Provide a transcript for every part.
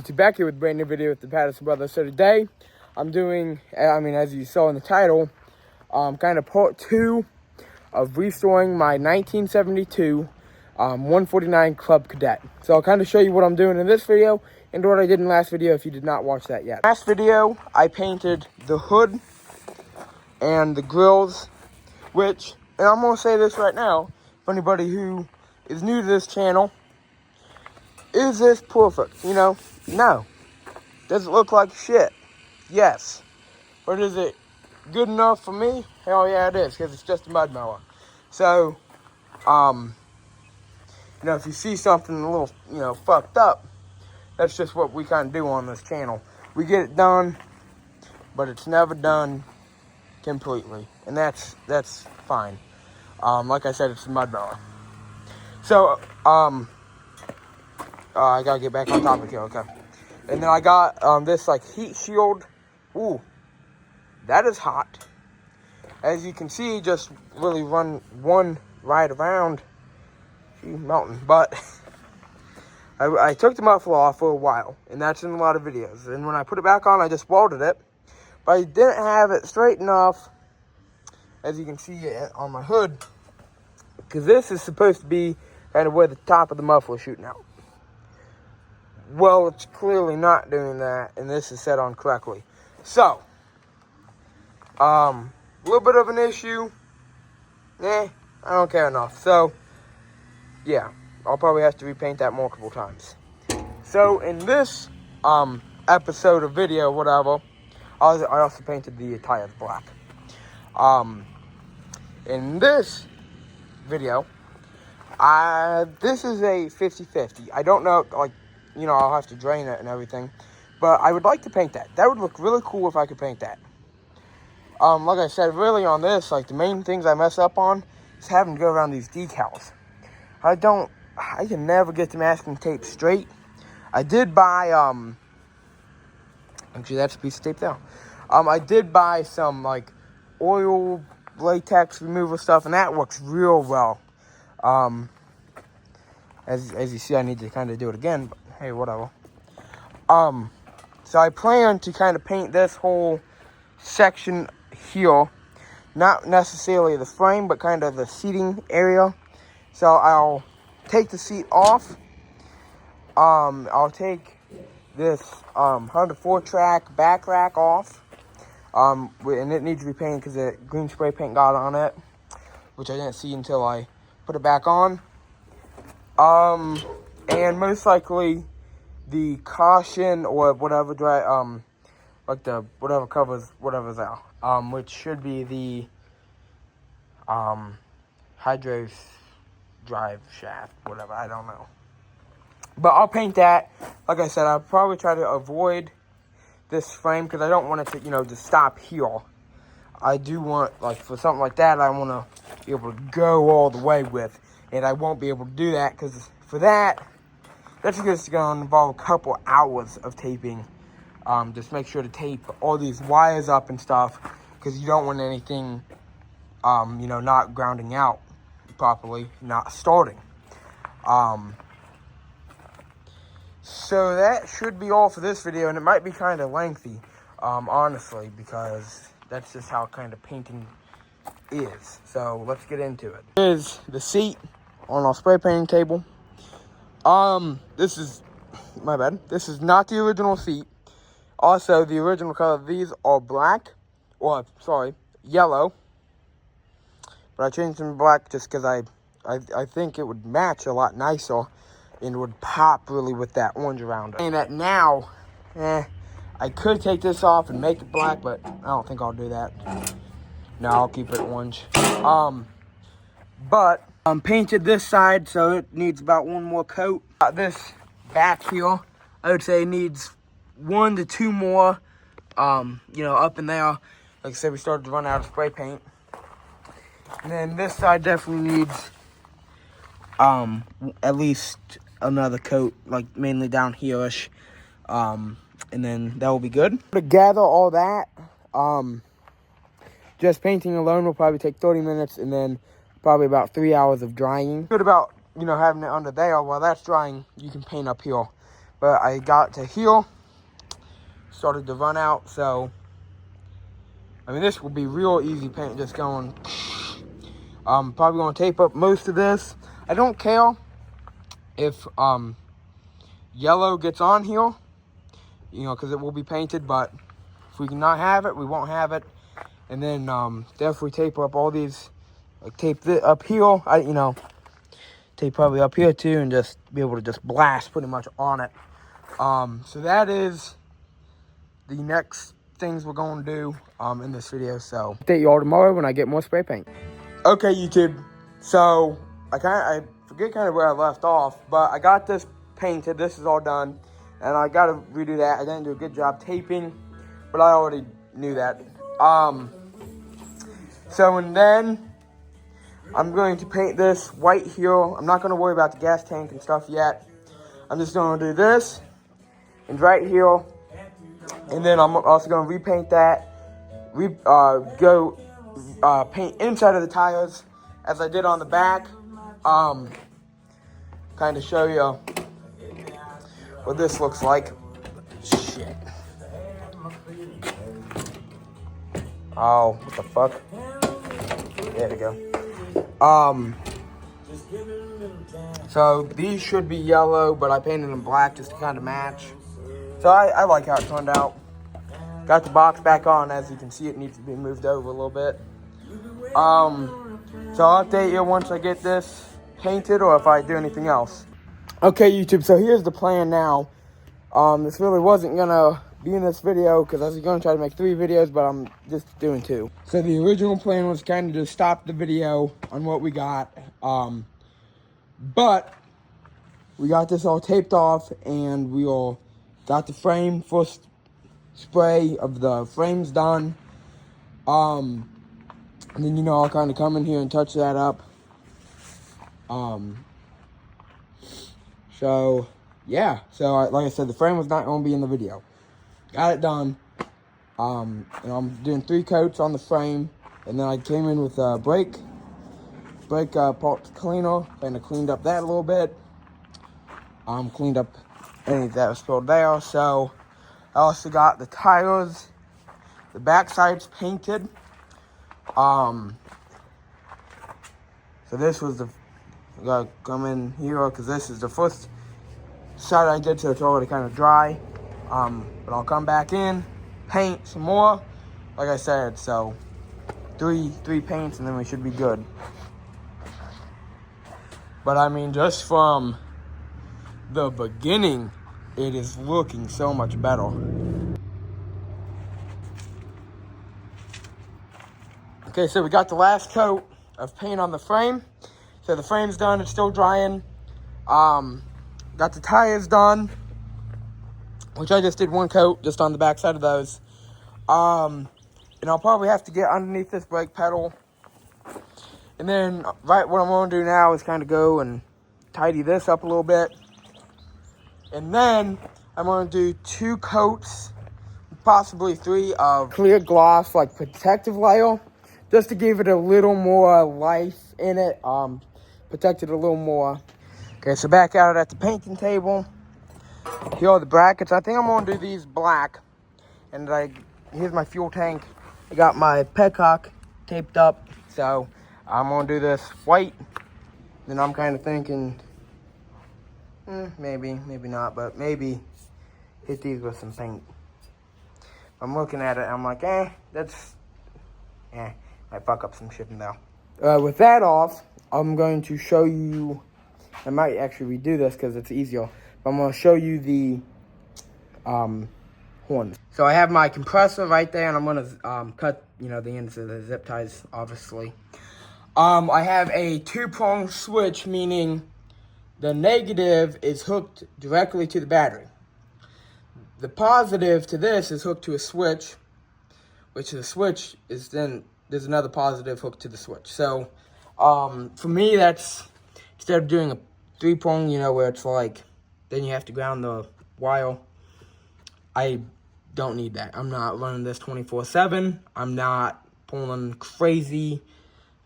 YouTube, back here with a brand new video with the Patterson Brothers. So today, I'm doing, as you saw in the title, kind of part 2 of restoring my 1972 149 Cub Cadet. So I'll kind of show you what I'm doing in this video and what I did in the last video if you did not watch that yet. Last video, I painted the hood and the grills, which, and I'm going to say this right now, for anybody who is new to this channel, is this perfect? You know, no. Does it look like shit? Yes. But is it good enough for me? Hell yeah, it is, because it's just a mud mower. So, if you see something a little, fucked up, that's just what we kind of do on this channel. We get it done, but it's never done completely. And that's fine. Like I said, it's a mud mower. So, I gotta get back on topic here, okay. And then I got this heat shield. Ooh, that is hot. As you can see, just really run one right around. She's melting, but I took the muffler off for a while, and that's in a lot of videos. And when I put it back on, I just welded it, but I didn't have it straight enough, as you can see it on my hood, because this is supposed to be kind of where the top of the muffler is shooting out. Well, it's clearly not doing that, and this is set on correctly. So, a little bit of an issue. I don't care enough. So, yeah, I'll probably have to repaint that multiple times. So, in this episode of video, whatever, I also painted the tires black. In this video, this is a 50-50. I don't know, I'll have to drain it and everything. But I would like to paint that. That would look really cool if I could paint that. Like I said, really on this, the main things I mess up on is having to go around these decals. I can never get the masking tape straight. I did buy, actually that's a piece of tape there. I did buy some, oil latex removal stuff, and that works real well. As you see, I need to kind of do it again, but hey, whatever. So I plan to kind of paint this whole section here, not necessarily the frame, but kind of the seating area. So I'll take the seat off. I'll take this Honda 4-track back rack off. And it needs to be painted because the green spray paint got on it, which I didn't see until I put it back on. And most likely the caution or whatever whatever covers whatever's there, which should be the hydro drive shaft, whatever, I don't know. But I'll paint that. Like I said, I'll probably try to avoid this frame because I don't want it to, just stop here. I do want, for something like that, I want to be able to go all the way with. And I won't be able to do that because for that, that's just going to involve a couple hours of taping. Just make sure to tape all these wires up and stuff because you don't want anything, not grounding out properly, not starting. So that should be all for this video, and it might be kind of lengthy, honestly, because that's just how kind of painting is. So let's get into it. Here's the seat on our spray painting table. This is, my bad, this is not the original seat. Also, the original color of these are yellow. But I changed them to black just because I think it would match a lot nicer and would pop really with that orange around it. And that now, I could take this off and make it black, but I don't think I'll do that. No, I'll keep it orange. But painted this side, so it needs about one more coat. This back here, I would say needs 1 to 2 more, up in there. Like I said, we started to run out of spray paint. And then this side definitely needs at least another coat, mainly down here-ish. And then that will be good. To gather all that, just painting alone will probably take 30 minutes, and then probably about 3 hours of drying. Good about, having it under there. While that's drying, you can paint up here. but I got to here, started to run out, so I mean this will be real easy paint, just going. Probably gonna tape up most of this. I don't care if yellow gets on here, you know, because it will be painted, but if we cannot have it, we won't have it. And then definitely tape up all these, like tape this up here, you know, tape probably up here too, and just be able to just blast pretty much on it. So that is the next things we're going to do in this video. So update you all tomorrow when I get more spray paint. Okay, YouTube. So I forget kind of where I left off, but I got this painted. This is all done, and I got to redo that. I didn't do a good job taping, but I already knew that. So and then I'm going to paint this white here. I'm not going to worry about the gas tank and stuff yet. I'm just going to do this and right here, and then I'm also going to repaint that. Paint inside of the tires as I did on the back. Kind of show you what this looks like. Shit. Oh, what the fuck? There we go. So these should be yellow, but I painted them black just to kind of match. So I like how it turned out. Got the box back on. As you can see, it needs to be moved over a little bit. So I'll update you once I get this painted or if I do anything else. Okay, YouTube, so here's the plan now. This really wasn't gonna be in this video because I was gonna try to make 3 videos, but I'm just doing 2. So the original plan was kind of to stop the video on what we got. But we got this all taped off, and we all got the frame, first spray of the frames done. And then, you know, I'll kind of come in here and touch that up. So yeah, so like I said, the frame was not going to be in the video. Got it done. And I'm doing 3 coats on the frame, and then I came in with a brake parts cleaner, kind of cleaned up that a little bit. Cleaned up any that was spilled there. So I also got the tires, the back sides painted. So this was I gotta come in here because this is the first side I did, so it's already kind of dry. But I'll come back in, paint some more, like I said. So three paints, and then we should be good. But I mean, just from the beginning, it is looking so much better. Okay, so we got the last coat of paint on the frame. So the frame's done, it's still drying. Got the tires done, which I just did 1 coat just on the back side of those. And I'll probably have to get underneath this brake pedal. And then, right, what I'm gonna do now is kind of go and tidy this up a little bit. And then I'm gonna do 2 coats, possibly 3 of clear gloss, like protective layer, just to give it a little more life in it, protect it a little more. Okay, so back out at the painting table. Here are the brackets. I think I'm gonna do these black. And here's my fuel tank. I got my petcock taped up, so I'm gonna do this white. Then I'm kind of thinking, maybe not, but maybe hit these with some paint. I'm looking at it, I'm like, might fuck up some shit in there. With that off, I'm going to show you, I might actually redo this because it's easier, but I'm going to show you the horns. So I have my compressor right there, and I'm going to cut, the ends of the zip ties, obviously. I have a 2-prong switch, meaning the negative is hooked directly to the battery. The positive to this is hooked to a switch, which the switch is then, there's another positive hooked to the switch. So, for me, that's, instead of doing a 3-prong, where it's like, then you have to ground the wire, I don't need that. I'm not running this 24/7. I'm not pulling crazy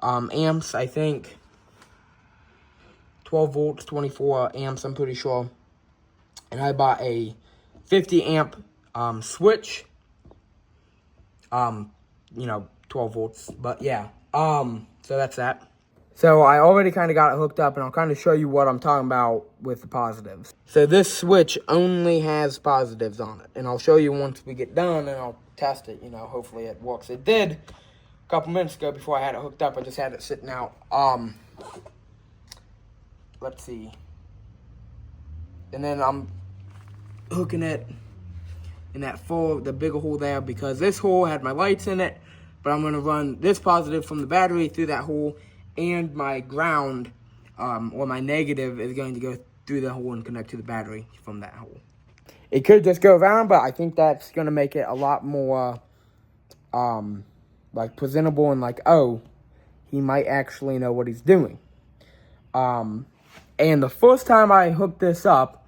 amps. I think 12 volts, 24 amps, I'm pretty sure. And I bought a 50 amp switch. 12 volts. But yeah. So that's that. So I already kind of got it hooked up, and I'll kind of show you what I'm talking about with the positives. So this switch only has positives on it, and I'll show you once we get done, and I'll test it. Hopefully it works. It did a couple minutes ago before I had it hooked up. I just had it sitting out. Let's see. And then I'm hooking it in the bigger hole there, because this hole had my lights in it, but I'm going to run this positive from the battery through that hole, and my ground, or my negative, is going to go through the hole and connect to the battery from that hole. It could just go around, but I think that's going to make it a lot more, presentable, and oh, he might actually know what he's doing. And the first time I hooked this up,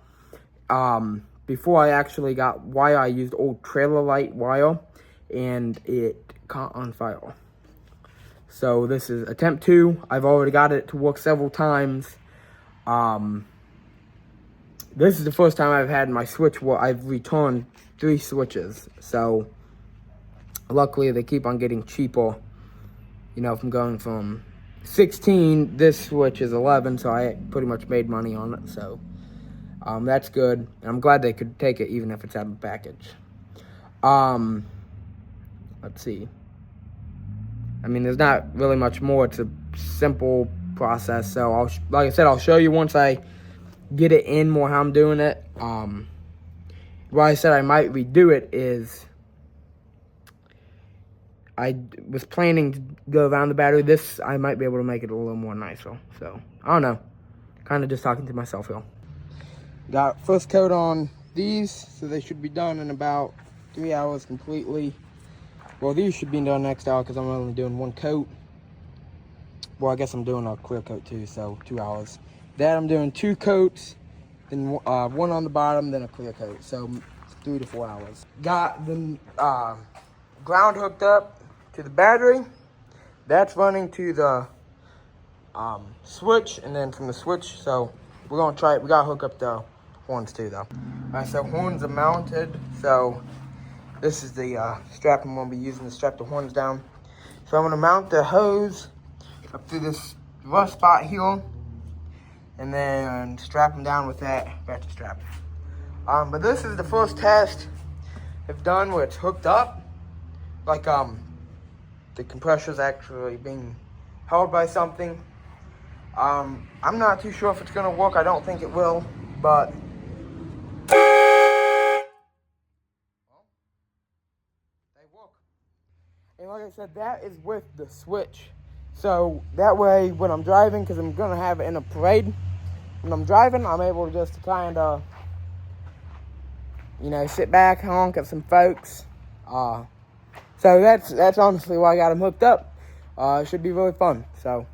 before I actually got wire, I used old trailer light wire, and it caught on fire. So this is attempt 2. I've already got it to work several times. This is the first time I've had my switch where I've returned 3 switches. So luckily they keep on getting cheaper. From going from 16, this switch is 11, so I pretty much made money on it. So that's good. And I'm glad they could take it even if it's out of the package. Let's see. There's not really much more. It's a simple process. So, like I said, I'll show you once I get it in more how I'm doing it. Why I said I might redo it is I was planning to go around the battery. This, I might be able to make it a little more nicer. So, I don't know. Kind of just talking to myself here. Got first coat on these, so they should be done in about 3 hours completely. Well, these should be done next hour because I'm only doing 1 coat. Well, I guess I'm doing a clear coat too, so 2 hours. That I'm doing 2 coats, then 1 on the bottom, then a clear coat. So 3 to 4 hours. Got the ground hooked up to the battery. That's running to the switch, and then from the switch, so we're gonna try it. We gotta hook up the horns too, though. All right, so horns are mounted. So this is the strap I'm going to be using to strap the horns down. So I'm going to mount the hose up to this rough spot here, and then strap them down with that ratchet strap. But this is the first test I've done where it's hooked up. The compressor's actually being held by something. I'm not too sure if it's going to work. I don't think it will, but and like I said, that is with the switch. So that way, when I'm driving, because I'm going to have it in a parade, when I'm driving, I'm able to just kind of, sit back, honk at some folks. So that's honestly why I got them hooked up. It should be really fun. So